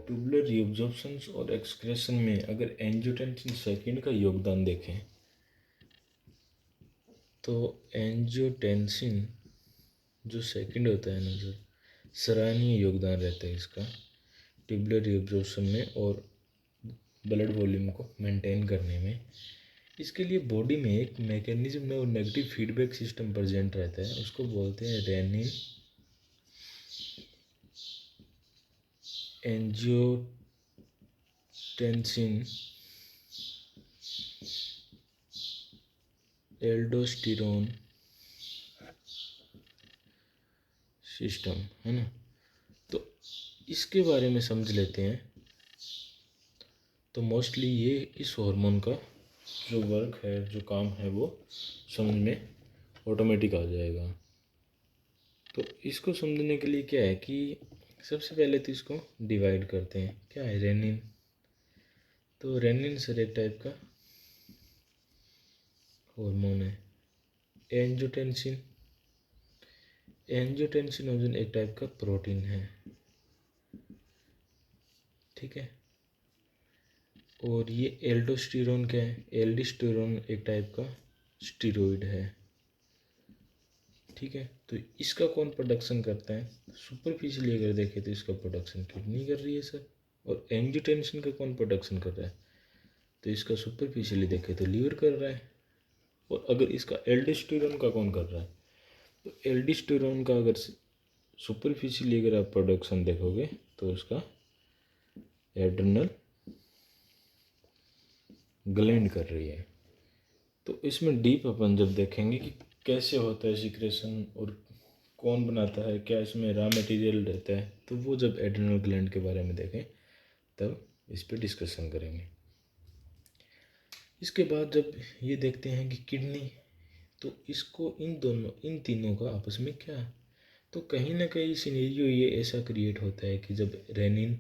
Tubular reabsorption और excretion में अगर एंजियोटेंसिन सेकंड का योगदान देखें तो एंजियोटेंसिन जो सेकंड होता है ना सर, सराहनीय योगदान रहता है इसका ट्यूबुलर रीअब्जॉर्प्शन में और ब्लड वॉल्यूम को मेंटेन करने में। इसके लिए बॉडी में एक मैकेनिज्म में और नेगेटिव फीडबैक सिस्टम प्रेजेंट रहता है, उसको बोलते हैं रेनिन एंजियोटेंसिन एल्डोस्टेरोन सिस्टम, है ना। तो इसके बारे में समझ लेते हैं। तो मोस्टली ये इस हार्मोन का जो वर्क है, जो काम है, वो समझ में ऑटोमेटिक आ जाएगा। तो इसको समझने के लिए क्या है कि सबसे पहले तो इसको डिवाइड करते हैं। क्या है रेनिन? तो रेनिन सर एक टाइप का हार्मोन है। एंजियोटेंसिन एक टाइप का प्रोटीन है, ठीक है। और ये एल्डोस्टेरोन क्या है? एल्डोस्टेरोन एक टाइप का स्टीरॉयड है, ठीक है। तो इसका कौन प्रोडक्शन करता है? सुपरफिशियली अगर देखें तो इसका प्रोडक्शन किडनी कर रही है सर। और एंजियोटेंसिन का कौन प्रोडक्शन कर रहा है? तो इसका सुपरफिशियली देखें तो लीवर कर रहा है। और अगर इसका एल्डोस्टेरोन का कौन कर रहा है? तो एल्डोस्टेरोन का अगर सुपरफिशियली अगर आप प्रोडक्शन देखोगे तो उसका एड्रिनल ग्लैंड कर रही है। तो इसमें डीप अपन जब देखेंगे कि कैसे होता है सिक्रेशन और कौन बनाता है, क्या इसमें रॉ मटेरियल रहता है, तो वो जब एड्रिनल ग्लैंड के बारे में देखें तब इस पर डिस्कशन करेंगे। इसके बाद जब ये देखते हैं कि किडनी, तो इसको इन तीनों का आपस में क्या है, तो कहीं ना कहीं सिनेरियो ये ऐसा क्रिएट होता है कि जब रेनिन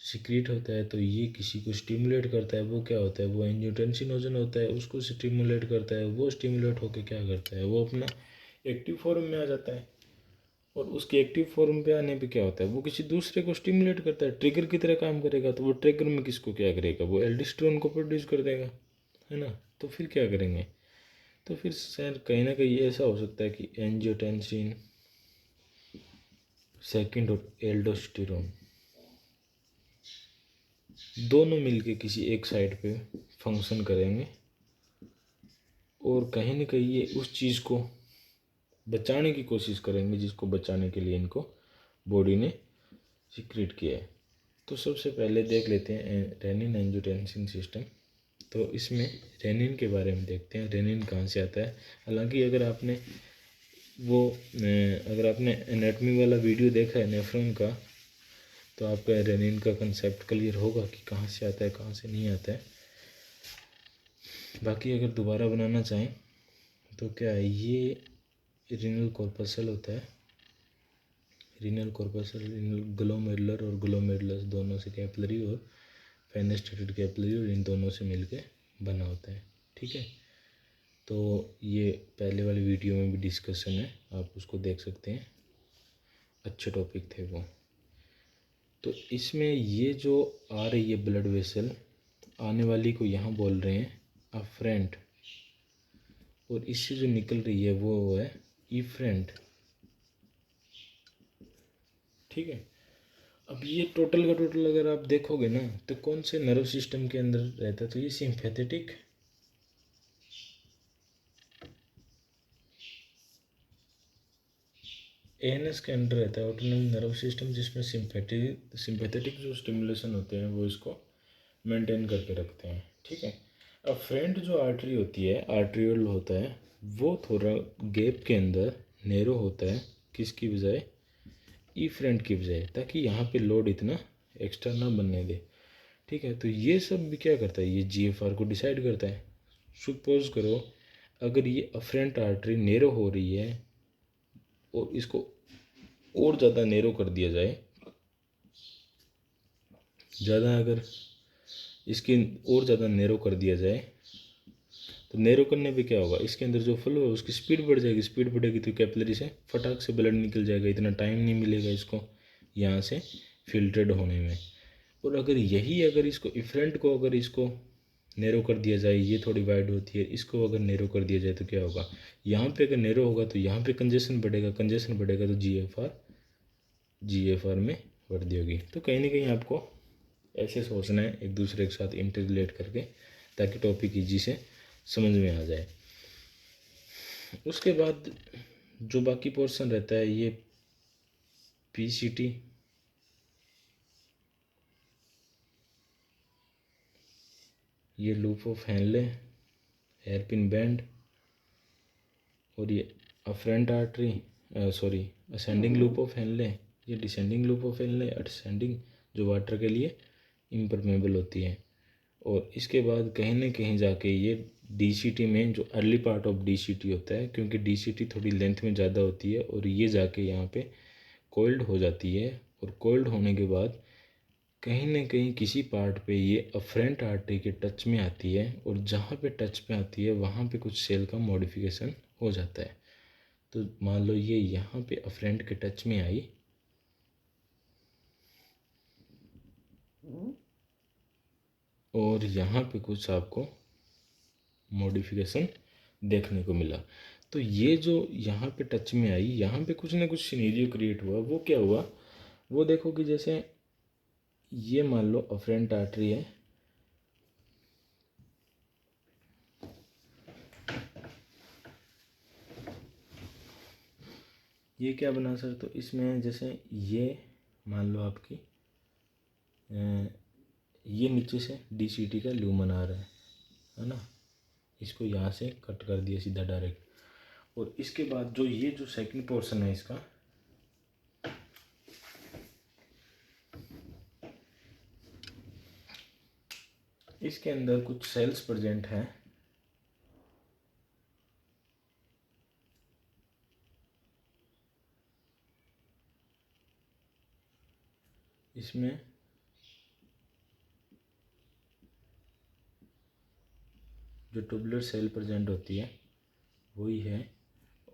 सिक्रीट होता है तो ये किसी को स्टिमुलेट करता है। वो क्या होता है? वो एंजियोटेंसिनोजन होता है, उसको स्टिमुलेट करता है। वो स्टिमुलेट होकर क्या करता है? वो अपना एक्टिव फॉर्म में आ जाता है। और उसके एक्टिव फॉर्म पे आने पे क्या होता है? वो किसी दूसरे को स्टिमुलेट करता है, ट्रिगर की तरह काम करेगा। तो वो ट्रिगर में किसको क्या करेगा? वो एल्डोस्टेरोन को प्रोड्यूस कर देगा, है ना। तो फिर क्या करेंगे? तो फिर सर कहीं ना कहीं ऐसा हो सकता है कि एंजियोटेंसिन सेकंड और एल्डोस्टेरोन दोनों मिलके किसी एक साइड पे फंक्शन करेंगे और कहीं ना कहीं ये उस चीज़ को बचाने की कोशिश करेंगे जिसको बचाने के लिए इनको बॉडी ने सीक्रेट किया है। तो सबसे पहले देख लेते हैं रेनिन एंजियोटेंसिन सिस्टम। तो इसमें रेनिन के बारे में देखते हैं, रेनिन कहाँ से आता है। हालांकि अगर आपने एनाटॉमी वाला वीडियो देखा है नेफ्रॉन का, तो आपका रेनिन का कंसेप्ट क्लियर होगा कि कहाँ से आता है, कहाँ से नहीं आता है। बाकी अगर दोबारा बनाना चाहें तो क्या है, ये रीनल कॉर्पसल होता है। रीनल कॉर्पसल ग्लोमेरुलर और ग्लोमेरुलस दोनों से कैपिलरी और फेनेस्ट्रेटेड कैपिलरी और इन दोनों से मिलके बना होता है, ठीक है। तो ये पहले वाले वीडियो में भी डिस्कशन है, आप उसको देख सकते हैं, अच्छे टॉपिक थे वो। तो इसमें ये जो आ रही है ब्लड वेसल, आने वाली को यहाँ बोल रहे हैं अफ्रेंट, और इससे जो निकल रही है वो है इफ्रेंट, ठीक है। अब ये टोटल का टोटल अगर आप देखोगे ना तो कौन से नर्व सिस्टम के अंदर रहता है? तो ये सिंपैथेटिक एएनएस के अंदर रहता है, ऑटोनोमिक नर्व सिस्टम, जिसमें सिंपैथेटिक जो स्टिमुलेशन होते हैं वो इसको मेंटेन करके रखते हैं, ठीक है। अब फ्रंट जो आर्टरी होती है, आर्ट्रियोल होता है, वो थोड़ा गैप के अंदर नैरो होता है, किसकी बजाय? ई फ्रंट की बजाय, ताकि यहाँ पे लोड इतना एक्स्ट्रा ना बनने दे, ठीक है। तो ये सब भी क्या करता है? ये जीएफआर को डिसाइड करता है। सपोज करो अगर ये अफ्रंट आर्टरी नैरो हो रही है और इसको और ज़्यादा नैरो कर दिया जाए, अगर इसकी और ज़्यादा नैरो कर दिया जाए तो नैरो करने पे क्या होगा? इसके अंदर जो फ्लो है उसकी स्पीड बढ़ जाएगी। स्पीड बढ़ेगी तो कैपिलरी से फटाक से ब्लड निकल जाएगा, इतना टाइम नहीं मिलेगा इसको यहाँ से फिल्टर्ड होने में। और अगर इसको इफरेंट को अगर इसको नैरो कर दिया जाए, ये थोड़ी वाइड होती है, इसको अगर नैरो कर दिया जाए तो क्या होगा, यहाँ पे अगर नैरो होगा तो यहाँ पे कंजेशन बढ़ेगा, कंजेशन बढ़ेगा तो GFR में वृद्धि होगी। तो कहीं ना कहीं आपको ऐसे सोचना है एक दूसरे के साथ इंटरलेट करके, ताकि टॉपिक ईजी से समझ में आ जाए। उसके बाद जो बाकी पोर्शन रहता है ये PCT, ये loop of Henle, hairpin bend, और ये afferent artery, sorry ascending loop of Henle, ये descending loop of Henle, ascending जो वाटर के लिए इम्परमेबल होती है। और इसके बाद कहीं ना कहीं जाके ये DCT में, जो अर्ली पार्ट ऑफ DCT होता है, क्योंकि DCT थोड़ी लेंथ में ज़्यादा होती है, और ये जाके यहाँ पे कोल्ड हो जाती है, और कोल्ड होने के बाद कहीं ना कहीं किसी पार्ट पे ये अफरेंट आर्टरी के टच में आती है, और जहाँ पे टच में आती है वहाँ पे कुछ सेल का मॉडिफिकेशन हो जाता है। तो मान लो ये यहाँ पे अफरेंट के टच में आई, और यहाँ पे कुछ आपको मॉडिफिकेशन देखने को मिला। तो ये जो यहाँ पे टच में आई, यहाँ पे कुछ ना कुछ सिनेरियो क्रिएट हुआ। वो क्या हुआ, वो देखो कि जैसे ये मान लो अफरेंट आर्टरी है, ये क्या बना सर, तो इसमें जैसे ये मान लो आपकी ये नीचे से DCT का ल्यूमन आ रहा है ना, इसको यहाँ से कट कर दिया सीधा डायरेक्ट। और इसके बाद जो ये जो सेकंड पोर्शन है इसका, इसके अंदर कुछ सेल्स प्रेजेंट हैं, इसमें जो ट्यूबुलर सेल प्रेजेंट होती है वही है।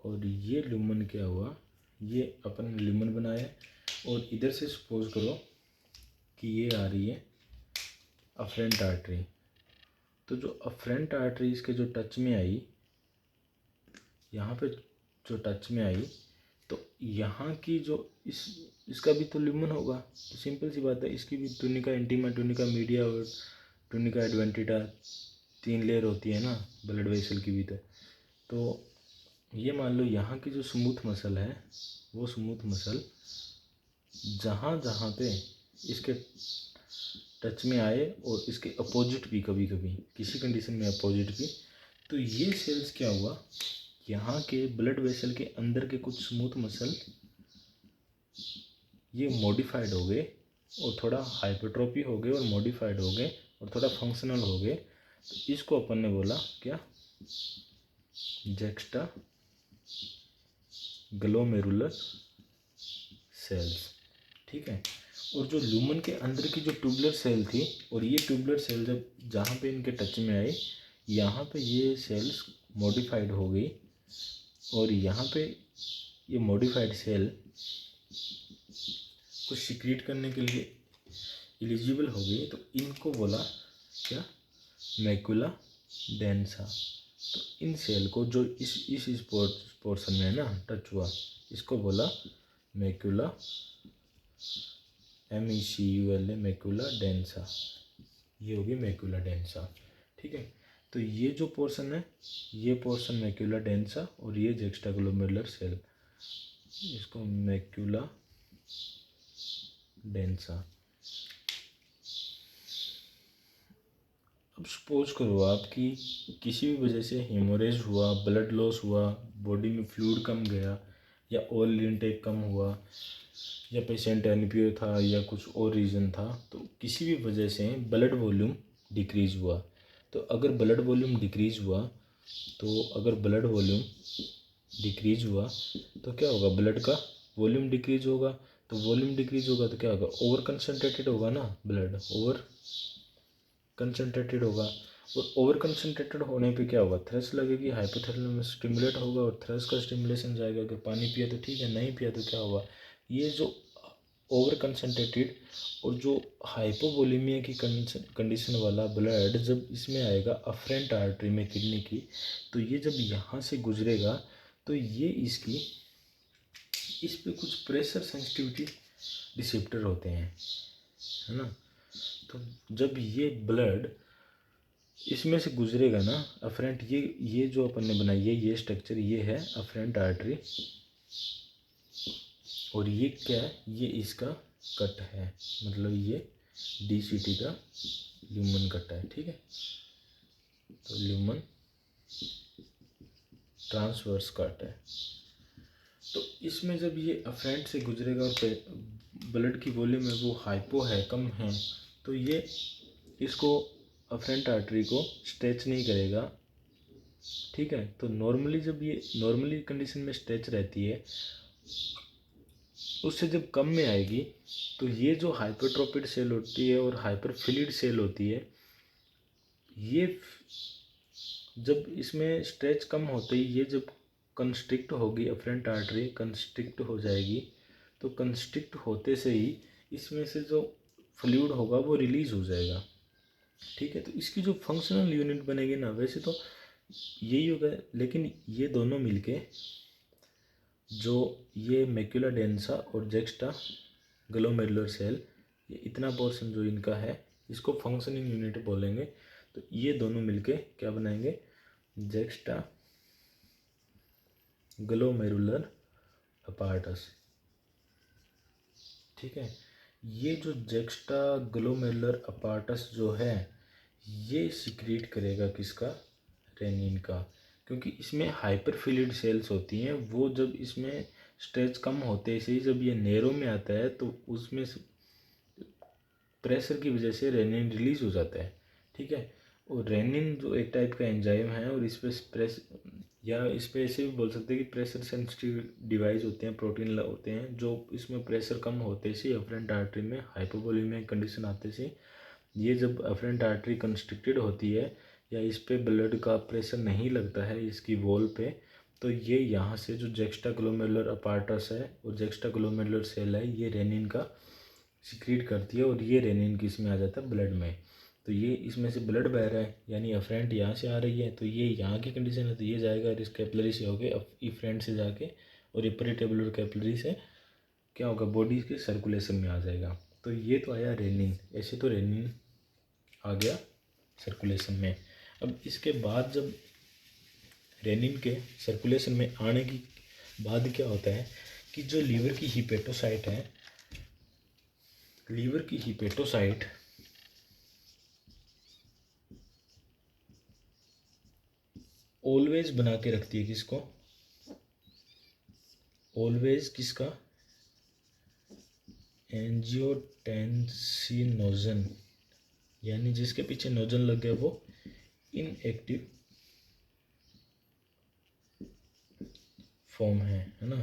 और ये ल्यूमन क्या हुआ, ये अपन ने ल्यूमन बनाया, और इधर से सपोज करो कि ये आ रही है अफरेंट आर्टरी। तो जो अफरेंट आर्टरी इसके जो टच में आई, यहाँ पे जो टच में आई, तो यहाँ की जो इसका भी तो ल्यूमन होगा। तो सिंपल सी बात है, इसकी भी टूनिका इंटीमा, टूनिका मीडिया और टूनिका एडवेंटिटा 3 लेयर होती है ना ब्लड वेसल की भी। तो ये मान लो यहाँ की जो स्मूथ मसल है, वो स्मूथ मसल जहाँ जहाँ पे इसके टच में आए, और इसके अपोजिट भी, कभी कभी किसी कंडीशन में अपोजिट भी, तो ये सेल्स क्या हुआ, यहाँ के ब्लड वेसल के अंदर के कुछ स्मूथ मसल ये मॉडिफाइड हो गए, और थोड़ा हाइपरट्रोफी हो गए, और मॉडिफाइड हो गए, और थोड़ा फंक्शनल हो गए। तो इसको अपन ने बोला क्या, जेक्स्टा ग्लोमेरुलर सेल्स। ठीक है। और जो ल्यूमन के अंदर की जो ट्यूबुलर सेल थी, और ये ट्यूबुलर सेल जब जहाँ पे इनके टच में आई, यहाँ पे ये सेल्स मॉडिफाइड हो गई, और यहाँ पे ये मॉडिफाइड सेल कुछ सिक्रीट करने के लिए एलिजिबल हो गई। तो इनको बोला क्या, मैक्युला डेंसा। तो इन सेल को जो इस पोर्शन में ना टच हुआ, इसको बोला मैक्युला, MECULA, मैक्युला डेंसा। ये होगी मैक्युला डेंसा। ठीक है। तो ये जो पोर्शन है, ये पोर्शन मैक्युला डेंसा, और ये जेक्स्टाग्लोमेरुलर सेल, इसको मैक्युला डेंसा। अब सपोज करो आपकी किसी भी वजह से हेमोरेज हुआ, ब्लड लॉस हुआ, बॉडी में फ्लूइड कम गया, या ऑयल इनटेक कम हुआ, या पेशेंट एनपीओ था, या कुछ और रीज़न था, तो किसी भी वजह से ब्लड वॉल्यूम डिक्रीज़ हुआ। तो अगर ब्लड वॉल्यूम डिक्रीज़ हुआ, अगर ब्लड वॉल्यूम डिक्रीज़ हुआ तो क्या होगा, ब्लड का वॉल्यूम डिक्रीज़ होगा। तो वॉल्यूम डिक्रीज़ होगा तो क्या होगा, ओवर कंसनट्रेटेड होगा ना, ब्लड ओवर कंसनट्रेटेड होगा। और ओवर कंसनट्रेटेड होने पे क्या होगा, थ्रस्ट लगेगी, हाइपोथैलेमस स्टिमुलेट होगा, और थ्रस्ट का स्टिमुलेशन जाएगा। अगर पानी पिया तो ठीक है, नहीं पिया तो क्या होगा, ये जो ओवर कंसनट्रेटेड और जो हाइपोवोलेमिया की कंडीशन वाला ब्लड जब इसमें आएगा अफरेंट आर्टरी में किडनी की, तो ये जब यहाँ से गुजरेगा तो ये इसकी इस पे कुछ प्रेशर सेंसिटिविटी रिसेप्टर होते हैं, है ना। तो जब ये ब्लड इसमें से गुजरेगा ना अफरेंट, ये जो अपन ने बनाई है ये स्ट्रक्चर, ये है अफरेंट आर्टरी और ये क्या है, ये इसका कट है, मतलब ये DCT का ल्यूमन कट है, ठीक है। तो ल्यूमन ट्रांसवर्स कट है। तो इसमें जब ये अफरेंट से गुजरेगा और ब्लड की वॉल्यूम है वो हाइपो है, कम है, तो ये इसको अफरेंट आर्टरी को स्ट्रेच नहीं करेगा, ठीक है। तो नॉर्मली जब ये नॉर्मली कंडीशन में स्ट्रेच रहती है, उससे जब कम में आएगी तो ये जो हाइपरट्रोफिड सेल होती है और हाइपरफिलिड सेल होती है, ये जब इसमें स्ट्रेच कम होते ही ये जब कंस्ट्रिक्ट होगी, अफरेंट आर्टरी कंस्ट्रिक्ट हो जाएगी, तो कंस्ट्रिक्ट होते से ही इसमें से जो फ्लूइड होगा वो रिलीज हो जाएगा, ठीक है। तो इसकी जो फंक्शनल यूनिट बनेगी ना, वैसे तो यही होगा, लेकिन ये दोनों मिलके जो ये मैक्यूला डेंसा और जेक्स्टा ग्लोमेरुलर सेल, ये इतना पोर्शन जो इनका है इसको फंक्शनिंग यूनिट बोलेंगे। तो ये दोनों मिलके क्या बनाएंगे, जेक्स्टा ग्लोमेरुलर अपार्टस, ठीक है। ये जो जेक्स्टा ग्लोमेरुलर अपार्टस जो है ये सिक्रीट करेगा किसका, रेनिन का, क्योंकि इसमें हाइपरफिलिड सेल्स होती हैं, वो जब इसमें स्ट्रेच कम होते से ही जब ये नैरो में आता है तो उसमें प्रेशर की वजह से रेनिन रिलीज हो जाता है, ठीक है। और रेनिन जो एक टाइप का एंजाइम है और इस पर या इस पर ऐसे भी बोल सकते हैं कि प्रेशर सेंसिटिव डिवाइस होते हैं, प्रोटीन होते हैं, जो इसमें प्रेशर कम होते से अफरेंट आर्टरी में हाइपोवोलेमिक कंडीशन आते से ये जब अफरेंट आर्टरी कंस्ट्रिक्टेड होती है या इस पे ब्लड का प्रेशर नहीं लगता है इसकी वॉल पे, तो ये यहाँ से जो जेक्स्टा ग्लोमेरुलर अपार्टस है और जेक्स्टा ग्लोमेरुलर सेल है ये रेनिन का सिक्रीट करती है और ये रेनिन किस में आ जाता है, ब्लड में। तो ये इसमें से ब्लड बह रहा है यानी अफरेंट यहाँ से आ रही है, तो ये यहाँ की कंडीशन है, तो ये जाएगा इस कैपिलरी से होके इफरेंट से जाके और इपरीटेबुलर कैपिलरी से क्या होगा, बॉडी के सर्कुलेशन में आ जाएगा। तो ये तो आया रेनिन, ऐसे तो रेनिन आ गया सर्कुलेशन में। अब इसके बाद जब रेनिन के सर्कुलेशन में आने की बाद क्या होता है कि जो लीवर की हिपेटोसाइट है, लीवर की हिपेटोसाइट ऑलवेज बना के रखती है किसको, ऑलवेज किसका, एंजियोटेंसिनोजन, यानी जिसके पीछे नोजन लग गया वो इनएक्टिव फॉर्म है ना।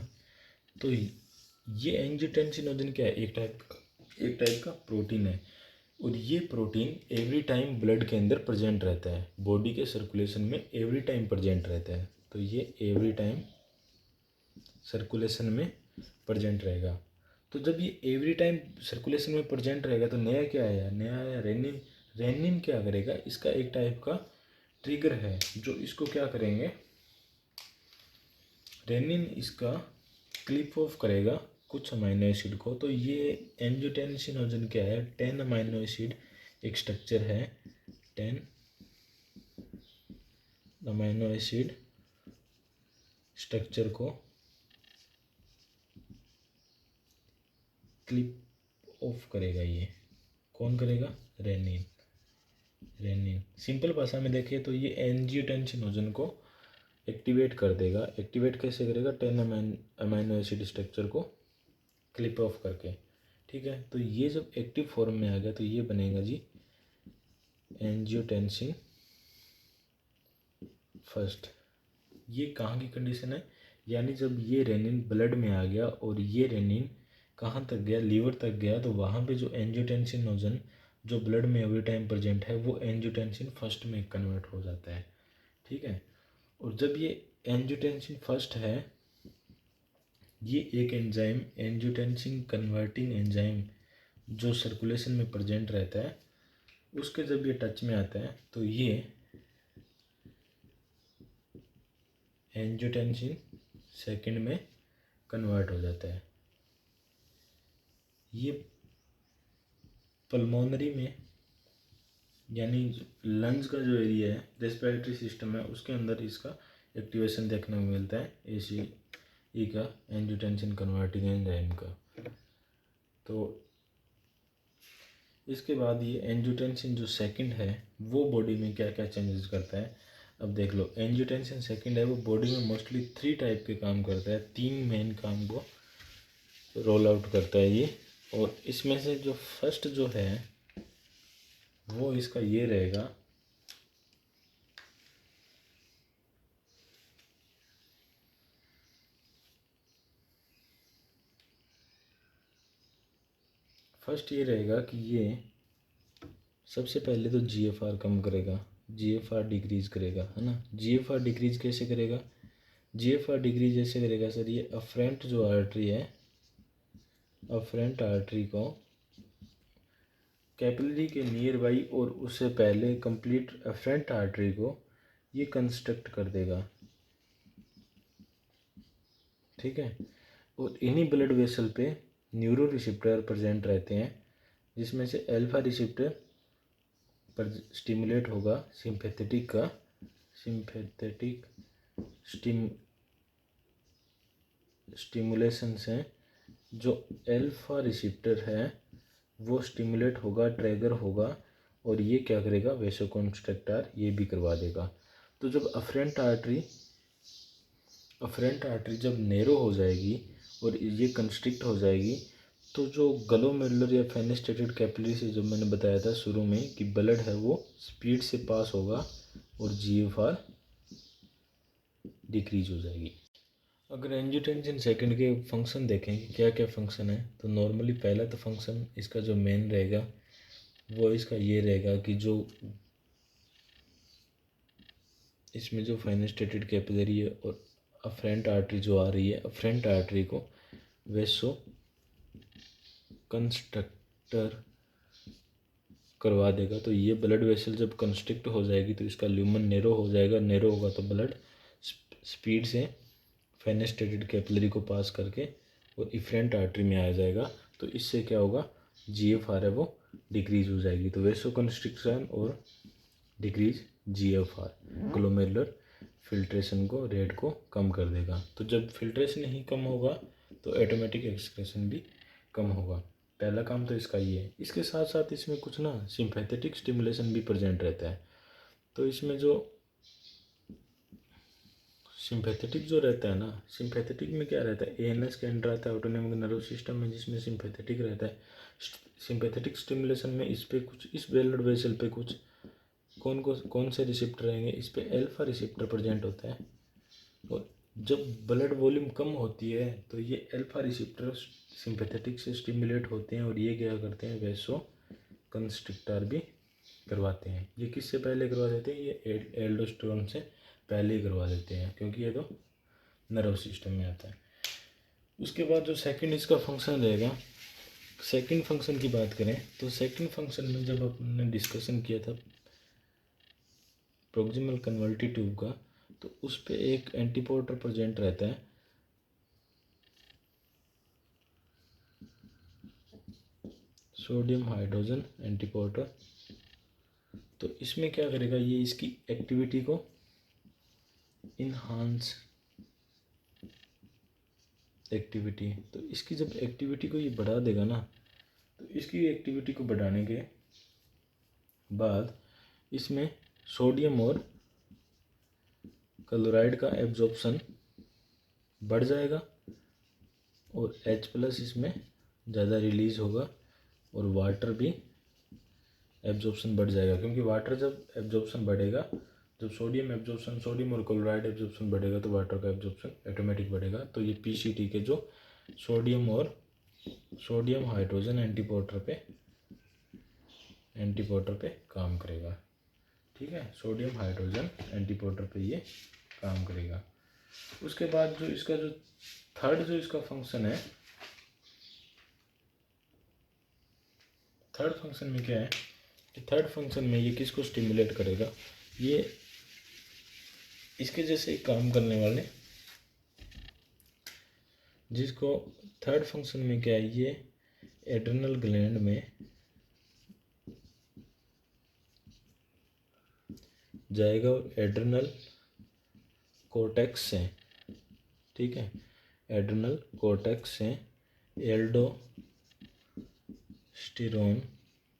तो ये एंजियोटेंसिनोजन क्या है, एक टाइप का प्रोटीन है और ये प्रोटीन एवरी टाइम ब्लड के अंदर प्रेजेंट रहता है, बॉडी के सर्कुलेशन में एवरी टाइम प्रेजेंट रहता है। तो ये एवरी टाइम सर्कुलेशन में प्रेजेंट रहेगा। तो जब ये एवरी टाइम सर्कुलेशन में प्रेजेंट रहेगा तो नया क्या आया, नया आया रेनिन। रेनिन क्या करेगा, इसका एक टाइप का ट्रिगर है जो इसको क्या करेंगे, रेनिन इसका क्लिप ऑफ करेगा कुछ अमाइनो एसिड को। तो ये एंजियोटेंसिनोजन क्या है, 10 अमाइनो एसिड एक स्ट्रक्चर है, 10 अमाइनो एसिड स्ट्रक्चर को क्लिप ऑफ करेगा। ये कौन करेगा, रेनिन। रेनिन सिंपल भाषा में देखिए तो ये एंजियोटेंसिनोजन को एक्टिवेट कर देगा। एक्टिवेट कैसे करेगा, 10 अमाइनो एसिड स्ट्रक्चर को क्लिप ऑफ करके, ठीक है। तो ये जब एक्टिव फॉर्म में आ गया तो ये बनेगा जी एंजियोटेंसिन फर्स्ट। ये कहाँ की कंडीशन है, यानी जब ये रेनिन ब्लड में आ गया और ये रेनिन कहाँ तक गया, लीवर तक गया, तो वहाँ पे जो एंजियोटेंसिनोजन जो ब्लड में एवरी टाइम प्रेजेंट है वो एंजियोटेंसिन फर्स्ट में कन्वर्ट हो जाता है, ठीक है। और जब ये एंजियोटेंसिन फर्स्ट है ये एक एंजाइम एंजियोटेंसिन कन्वर्टिंग एंजाइम जो सर्कुलेशन में प्रेजेंट रहता है, उसके जब ये टच में आता है तो ये एंजियोटेंसिन सेकंड में कन्वर्ट हो जाता है। ये पल्मोनरी में यानी लंग्स का जो एरिया है, रेस्पिरेटरी सिस्टम है, उसके अंदर इसका एक्टिवेशन देखने को मिलता है ACE का, एंजियोटेंसिन कन्वर्टिंग एंजाइम का। तो इसके बाद ये एंजियोटेंसिन जो सेकंड है वो बॉडी में क्या क्या चेंजेस करता है, अब देख लो। एंजियोटेंसिन सेकंड है वो बॉडी में मोस्टली 3 टाइप के काम करता है, 3 मेन काम को रोल आउट करता है ये। और इसमें से जो फर्स्ट जो है वो इसका ये रहेगा, फर्स्ट ये रहेगा कि ये सबसे पहले तो GFR कम करेगा, GFR डिक्रीज करेगा, है ना। GFR डिक्रीज कैसे करेगा? GFR डिक्रीज ऐसे करेगा सर, ये अफरेंट जो आर्टरी है, अफरेंट आर्टरी को कैपिलरी के नियर बाई और उससे पहले कंप्लीट अफरेंट आर्टरी को ये कंस्ट्रक्ट कर देगा, ठीक है। और इन्हीं ब्लड वेसल पे न्यूरो रिसेप्टर प्रेजेंट रहते हैं, जिसमें से अल्फा रिसेप्टर पर स्टिमुलेट होगा सिंपैथेटिक का, सिंपैथेटिक स्टिमुलेशन से जो अल्फा रिसेप्टर है वो स्टिमुलेट होगा, ट्रिगर होगा, और ये क्या करेगा, वेसोकॉन्स्ट्रिक्टर ये भी करवा देगा। तो जब अफरेंट आर्टरी जब नैरो हो जाएगी और ये कंस्ट्रिक्ट हो जाएगी, तो जो ग्लोमेरुलर या फेनेस्ट्रेटेड कैपिलरी से जब मैंने बताया था शुरू में कि ब्लड है वो स्पीड से पास होगा और GFR डिक्रीज हो जाएगी। अगर एंजियोटेंसिन सेकंड के फंक्शन देखें कि क्या क्या फंक्शन है, तो नॉर्मली पहला तो फंक्शन इसका जो मेन रहेगा वो इसका ये रहेगा कि जो इसमें जो फेनेस्ट्रेटेड कैपिलरी है और अफरेंट आर्टरी जो आ रही है, अफरेंट आर्टरी को वेसो कंस्ट्रक्टर करवा देगा। तो ये ब्लड वेसल जब कंस्ट्रिक्ट हो जाएगी तो इसका ल्यूमन नैरो हो जाएगा, नैरो होगा तो ब्लड स्पीड से फेनेस्ट्रेटेड कैपिलरी को पास करके और इफरेंट आर्टरी में आ जाएगा। तो इससे क्या होगा, GFR है वो डिक्रीज हो जाएगी। तो वेसो कंस्ट्रिक्शन और डिक्रीज GFR ग्लोमेरुलर फिल्ट्रेशन को, रेट को कम कर देगा। तो जब फिल्ट्रेशन ही कम होगा तो ऑटोमेटिक एक्सक्रीशन भी कम होगा। पहला काम तो इसका ये है। इसके साथ साथ इसमें कुछ ना सिंपैथेटिक स्टिमुलेशन भी प्रेजेंट रहता है। तो इसमें जो सिंपैथेटिक जो रहता है ना, सिंपैथेटिक में क्या रहता है, ANS के अंडर आता है ऑटोनोमिक नर्वस सिस्टम में, जिसमें सिंपैथेटिक रहता है। सिंपैथेटिक स्टिमुलेशन में इस पे कुछ, इस ब्लड वेसल पे कुछ कौन से रिसेप्टर रहेंगे, इस पे अल्फा रिसेप्टर प्रेजेंट होता है। और जब ब्लड वॉल्यूम कम होती है तो ये अल्फा रिसेप्टर सिंपैथेटिक से स्टिमुलेट होते हैं और ये क्या करते हैं, वेसो कंस्ट्रिक्टर भी करवाते हैं। ये किससे पहले करवा देते हैं, ये एल्डोस्टेरोन से पहले ही करवा देते हैं, क्योंकि ये तो नर्वस सिस्टम में आता है। उसके बाद जो सेकंड इसका फंक्शन रहेगा, सेकंड फंक्शन की बात करें तो सेकंड फंक्शन में जब अपने डिस्कशन किया था प्रोक्सिमल कन्वर्टिव ट्यूब का, तो उस पे एक एंटीपोर्टर प्रेजेंट रहता है, सोडियम हाइड्रोजन एंटीपोर्टर। तो इसमें क्या करेगा, ये इसकी एक्टिविटी को इनहांस एक्टिविटी, तो इसकी जब एक्टिविटी को ये बढ़ा देगा ना, तो इसकी एक्टिविटी को बढ़ाने के बाद इसमें सोडियम और क्लोराइड का एब्जॉर्प्शन बढ़ जाएगा और H+ इसमें ज़्यादा रिलीज होगा और वाटर भी एब्जॉर्प्शन बढ़ जाएगा, क्योंकि वाटर जब एब्जॉर्प्शन बढ़ेगा, जब सोडियम और क्लोराइड एब्जॉर्प्शन बढ़ेगा तो वाटर का एब्जॉर्प्शन ऑटोमेटिक बढ़ेगा। तो ये PCT के जो सोडियम हाइड्रोजन एंटीपोर्टर पे काम करेगा, ठीक है। सोडियम हाइड्रोजन एंटीपोर्टर पे ये काम करेगा। उसके बाद जो इसका जो थर्ड जो इसका फंक्शन है, थर्ड फंक्शन में क्या है कि थर्ड फंक्शन में ये किसको स्टिमुलेट करेगा, ये इसके जैसे काम करने वाले, जिसको थर्ड फंक्शन में क्या है, ये एड्रेनल ग्लैंड में जाएगा और एड्रेनल कोर्टेक्स से, ठीक है, एड्रेनल कोर्टेक्स से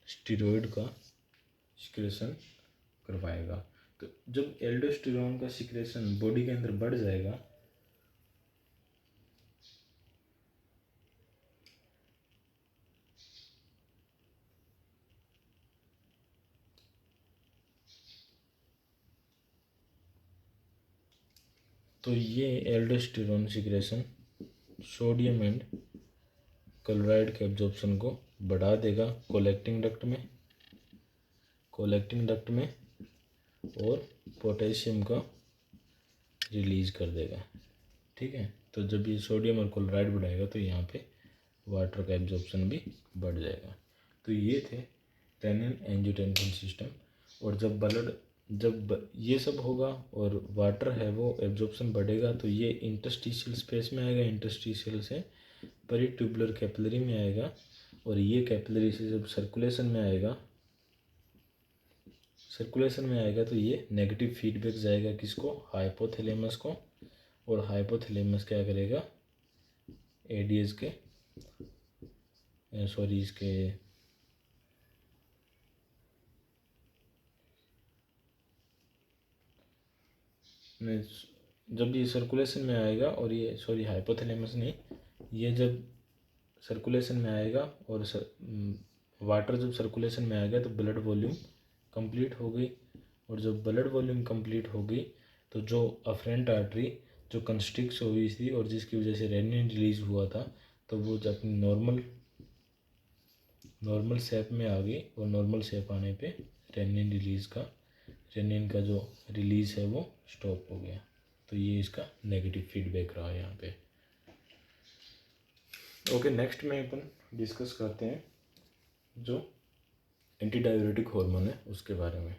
स्टीरॉयड का सिक्रेशन करवाएगा। तो जब एल्डोस्टेरोन का सिक्रेशन बॉडी के अंदर बढ़ जाएगा तो ये aldosterone secretion sodium and chloride के एब्जॉर्प्शन को बढ़ा देगा कोलेक्टिंग डक्ट में और पोटेशियम का रिलीज कर देगा, ठीक है। तो जब ये सोडियम और क्लोराइड बढ़ाएगा तो यहाँ पे वाटर का एब्जॉर्प्शन भी बढ़ जाएगा। तो ये थे रेनिन एंजियोटेंसिन सिस्टम। और जब ये सब होगा और वाटर है वो एब्जॉर्प्शन बढ़ेगा तो ये इंटरस्टिशियल स्पेस में आएगा, इंटरस्टिशियल से पेरिट्यूबुलर कैपिलरी में आएगा और ये कैपिलरी से जब सर्कुलेशन में आएगा तो ये नेगेटिव फीडबैक जाएगा किसको, हाइपोथैलेमस को। और हाइपोथैलेमस क्या करेगा, एडीएस के इसके जब ये सर्कुलेशन में आएगा और ये हाइपोथैलेमस नहीं, ये जब सर्कुलेशन में आएगा और वाटर जब सर्कुलेशन में आएगा तो ब्लड वॉल्यूम कंप्लीट हो गई। और जब ब्लड वॉल्यूम कंप्लीट हो गई तो जो अफरेंट आर्टरी जो कंस्ट्रिक्ट हुई थी और जिसकी वजह से रेनिन रिलीज हुआ था तो वो जब अपनी नॉर्मल शेप में आ गई और नॉर्मल शेप आने पे रेनिन का जो रिलीज है वो स्टॉप हो गया। तो ये इसका नेगेटिव फीडबैक रहा यहाँ पे। ओके, नेक्स्ट में अपन डिस्कस करते हैं जो एंटी डाययूरेटिक हार्मोन है उसके बारे में।